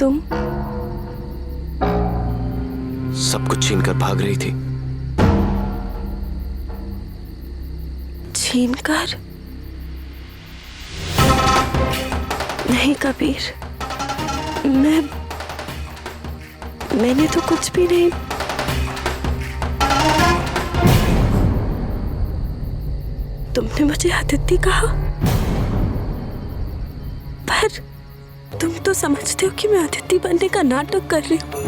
तुम सब कुछ छीन कर भाग रही थी। छीन कर? नहीं कबीर, मैंने तो कुछ भी नहीं। तुमने मुझे अदिति कहा, पर तुम तो समझते हो कि मैं अदिति बनने का नाटक कर रही हूँ।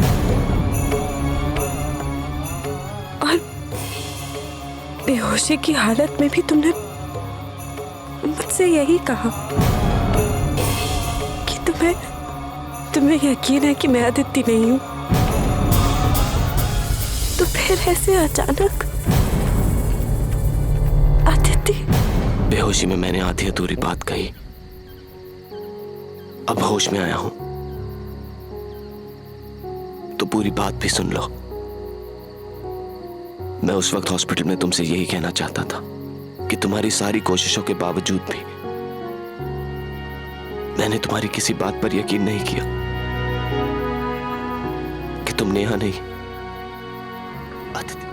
और बेहोशी की हालत में भी तुमने मुझसे यही कहा कि तुम्हें यकीन है कि मैं अदिति नहीं हूँ। तो फिर ऐसे अचानक अदिति? बेहोशी में मैंने आधी अधूरी बात कही, अब होश में आया हूं तो पूरी बात भी सुन लो। मैं उस वक्त हॉस्पिटल में तुमसे यही कहना चाहता था कि तुम्हारी सारी कोशिशों के बावजूद भी मैंने तुम्हारी किसी बात पर यकीन नहीं किया कि तुम नेहा नहीं अदिति।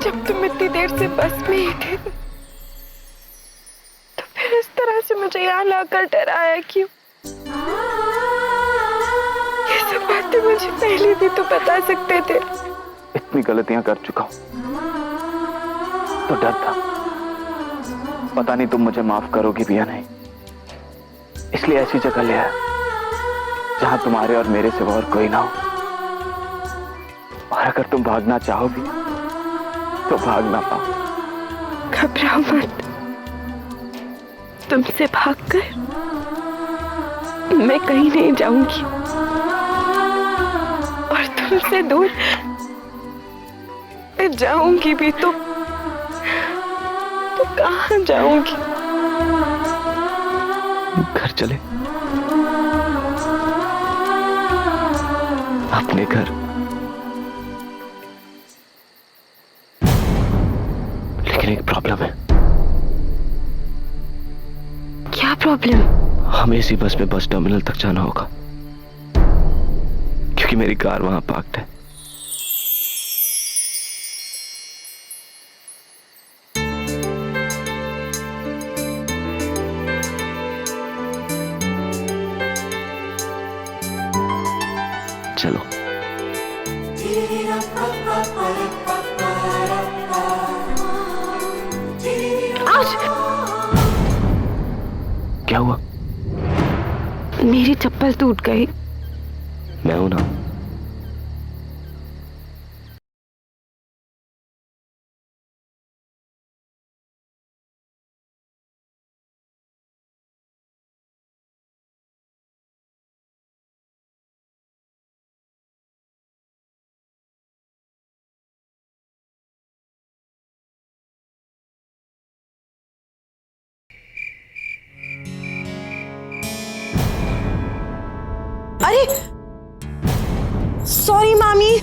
जब तुम इतनी देर से बस में ही थे तो फिर इस तरह से मुझे यहाँ लाकर डराया क्यों? ये सब बातें मुझे पहले भी तो बता सकते थे। इतनी गलतियां कर चुका हूं तो डर था, पता नहीं तुम मुझे माफ करोगी भी या नहीं, इसलिए ऐसी जगह ले आया जहां तुम्हारे और मेरे सिवा और कोई ना हो। और अगर तुम भागना चाहो भी तो भाग ना पाओ। घबराओ मत, तुमसे भागकर मैं कहीं नहीं जाऊंगी और तुमसे दूर मैं जाऊंगी भी तो कहां जाऊंगी? घर चले, अपने घर। लेकिन एक प्रॉब्लम है। क्या प्रॉब्लम? हमें इसी बस में बस टर्मिनल तक जाना होगा क्योंकि मेरी कार वहां पार्क्ड है। चलो। आज क्या हुआ? मेरी चप्पल टूट गई। मैं हूं ना। अरे सॉरी मामी,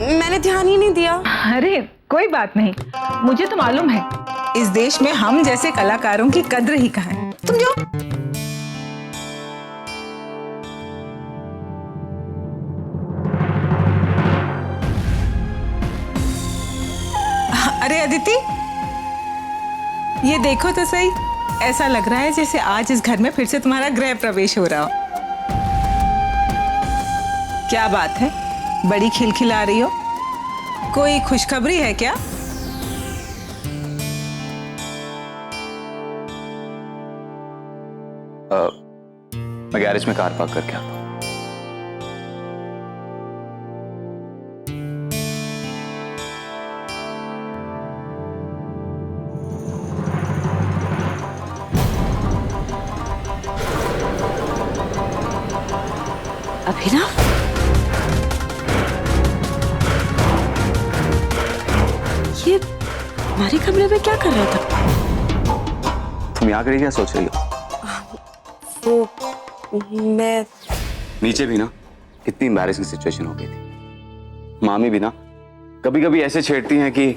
मैंने ध्यान ही नहीं दिया। अरे कोई बात नहीं, मुझे तो मालूम है इस देश में हम जैसे कलाकारों की कद्र ही कहाँ है। तुम जाओ। अरे अदिति, ये देखो तो सही, ऐसा लग रहा है जैसे आज इस घर में फिर से तुम्हारा गृह प्रवेश हो रहा हो। क्या बात है, बड़ी खिलखिला रही हो? कोई खुशखबरी है क्या? मैं गैरेज में कार पार्क करके आता हूँ। अभिनव, ये हमारे कमरे में क्या कर रहा था? तुम यहाँ खड़ी क्या सोच रही हो? वो मैं नीचे भी ना कितनी एम्बैरेसिंग सिचुएशन हो गई थी। मामी भी ना कभी कभी ऐसे छेड़ती हैं कि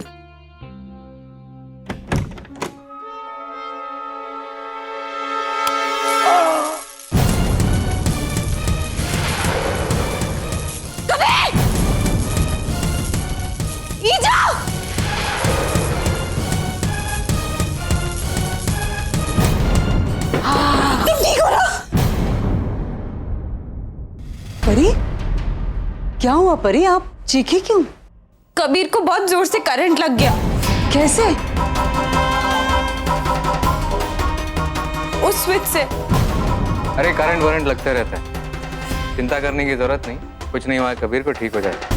परी, क्या हुआ परी? आप चीखी क्यों? कबीर को बहुत जोर से करंट लग गया। कैसे? उस स्विच से। अरे करंट वरंट लगते रहता है, चिंता करने की जरूरत नहीं, कुछ नहीं हुआ, कबीर को ठीक हो जाएगा।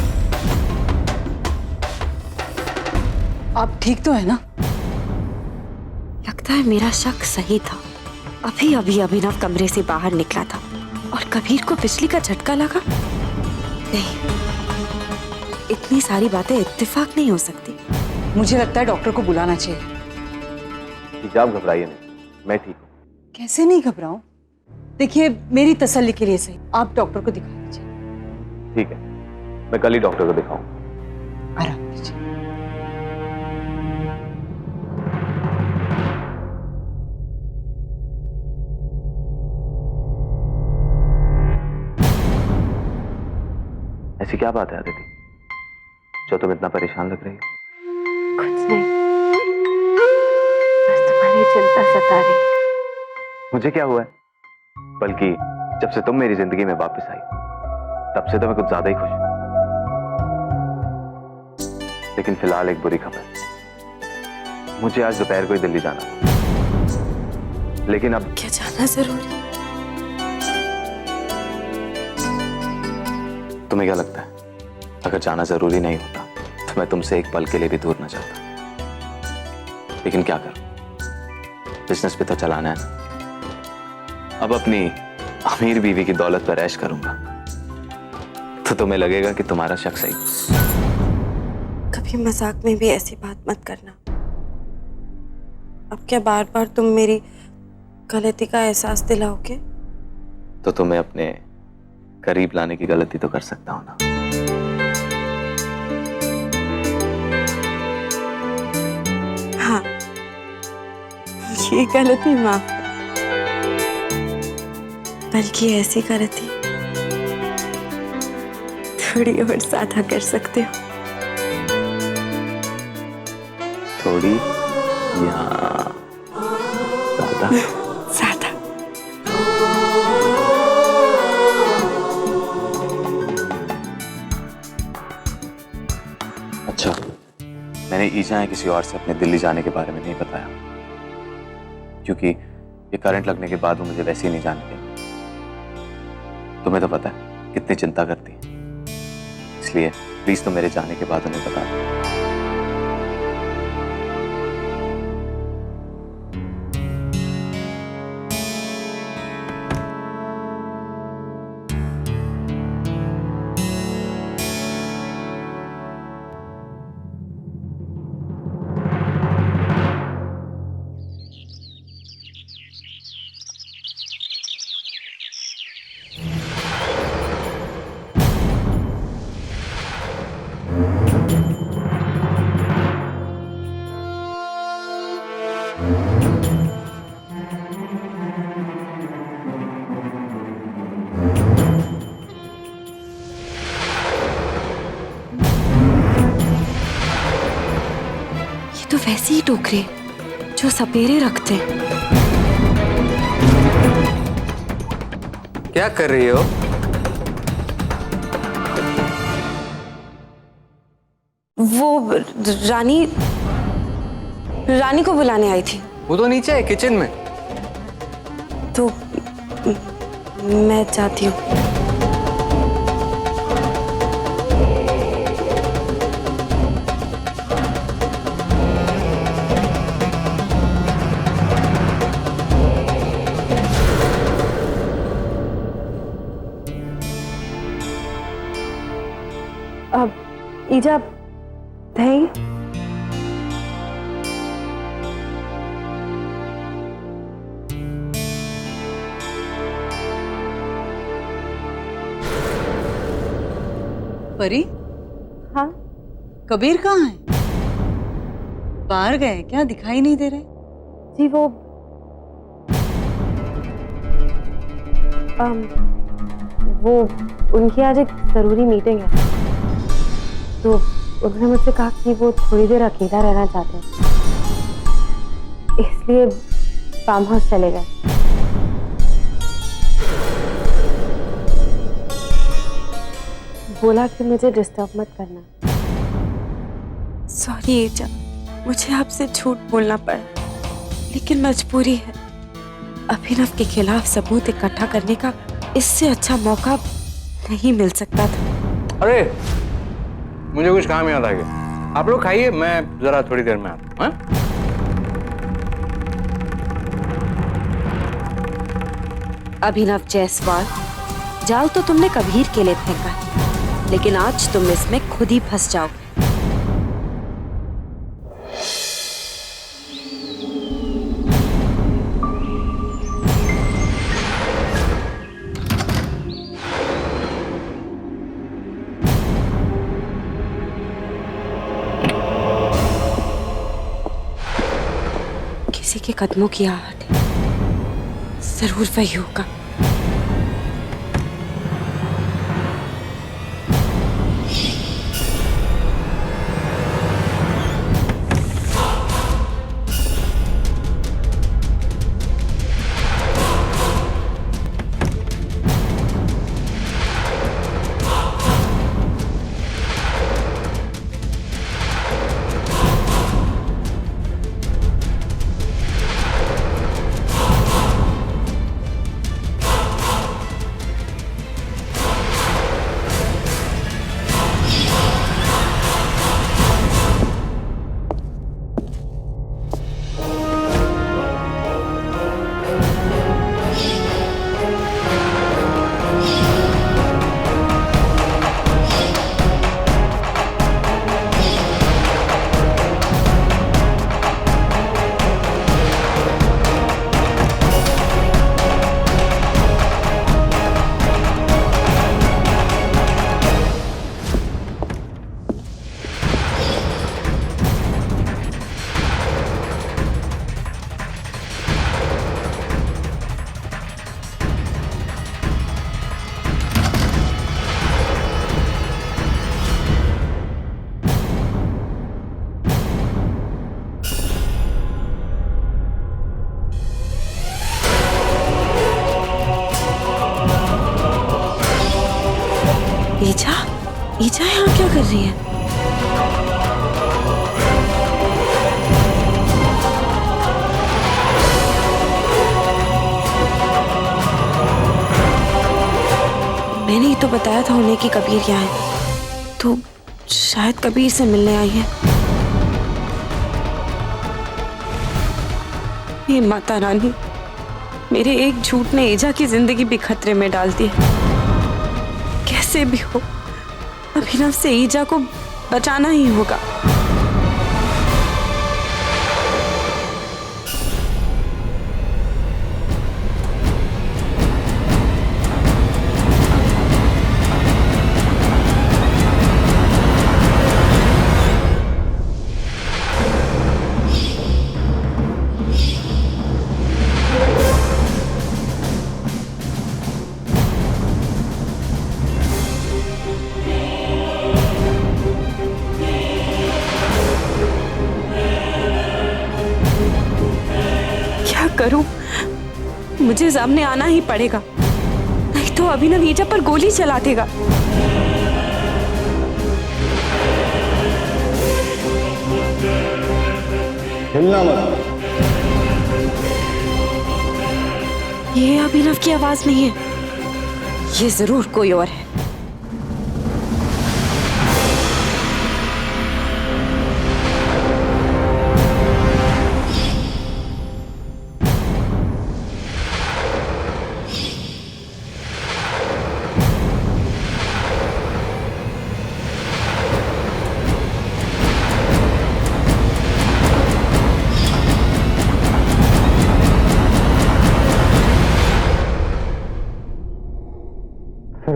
आप ठीक तो है ना? लगता है मेरा शक सही था। अभी अभी अभिनव कमरे से बाहर निकला था और कबीर को बिजली का झटका लगा। नहीं, इतनी सारी बातें इत्तेफाक नहीं हो सकती। मुझे लगता है डॉक्टर को बुलाना चाहिए। हिजाब, घबराइए नहीं, मैं ठीक हूँ। कैसे नहीं घबराऊं? देखिए, मेरी तसल्ली के लिए सही, आप डॉक्टर को दिखा लीजिए। ठीक है, मैं कल ही डॉक्टर को दिखाऊं। आराम कीजिए। ऐसी क्या बात है आदिति जो तुम इतना परेशान लग रही हो? कुछ नहीं, बस तुम्हारी चिंता सता रही। मुझे क्या हुआ है? बल्कि जब से तुम मेरी जिंदगी में वापस आई तब से तो मैं कुछ ज्यादा ही खुश हूं। लेकिन फिलहाल एक बुरी खबर, मुझे आज दोपहर को ही दिल्ली जाना था। लेकिन अब क्या जाना जरूरी? तुम्हें क्या लगता है अगर जाना जरूरी नहीं होता तो मैं तुमसे एक पल के लिए भी दूर न जाता? लेकिन क्या करूं, बिजनेस पे तो चलाना है ना। अब अपनी अमीर बीवी की दौलत पर ऐश करूंगा तो तुम्हें लगेगा कि तुम्हारा शक सही। कभी मजाक में भी ऐसी बात मत करना। अब क्या बार बार तुम मेरी गलती का एहसास दिलाओगे? तो तुम्हें अपने करीब लाने की गलती तो कर सकता हूं ना। हाँ, ये गलती माफ, बल्कि ऐसी गलती थोड़ी और ज्यादा कर सकते हो। थोड़ी या ज्यादा? ज्यादा। अच्छा, मैंने ईजा या किसी और से अपने दिल्ली जाने के बारे में नहीं बताया, क्योंकि ये करंट लगने के बाद वो मुझे वैसे ही नहीं जाने देंगे। तुम्हें तो पता है कितनी चिंता करती है, इसलिए प्लीज तुम मेरे जाने के बाद उन्हें बता दो। वैसी ही टोकरी जो सपेरे रखते हैं। क्या कर रही हो? वो रानी को बुलाने आई थी। वो तो नीचे है किचन में। तो मैं जाती हूँ। अब ईजा दही। परी, हाँ कबीर कहाँ है? बाहर गए क्या? दिखाई नहीं दे रहे। जी वो उनकी आज एक जरूरी मीटिंग है, तो उन्होंने मुझसे कहा कि वो थोड़ी देर अकेला रहना चाहते हैं, इसलिए फार्म हाउस चले गए। बोला कि मुझे डिस्टर्ब मत करना। सॉरी एजा, मुझे आपसे झूठ बोलना पड़ा, लेकिन मजबूरी है। अभिनव के खिलाफ सबूत इकट्ठा करने का इससे अच्छा मौका नहीं मिल सकता था। अरे मुझे कुछ काम याद आ गया। आप लोग खाइए, मैं जरा थोड़ी देर में आता हूँ। अभिनव जायसवाल, जाल तो तुमने कबीर के लिए फेंका, लेकिन आज तुम इसमें खुद ही फंस जाओगे। किसी के कदमों की आहट है, जरूर वही होगा। ईजा यहाँ क्या कर रही है? मैंने ही तो बताया था उन्हें कि कबीर यहाँ है, तो शायद कबीर से मिलने आई है। हे माता रानी, मेरे एक झूठ ने ईजा की जिंदगी भी खतरे में डाल दी। कैसे भी हो, अभिनव से ईजा को बचाना ही होगा। करूं? मुझे सामने आना ही पड़ेगा, नहीं तो अभिनव ईजा पर गोली चला देगा। हिलना मत। ये अभिनव की आवाज नहीं है, ये जरूर कोई और है।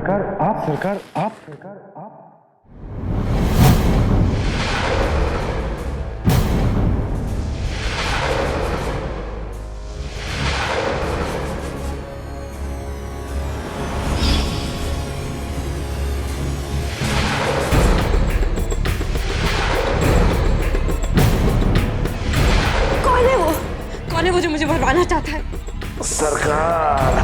सरकार आप कौन है वो जो मुझे मरवाना चाहता है? सरकार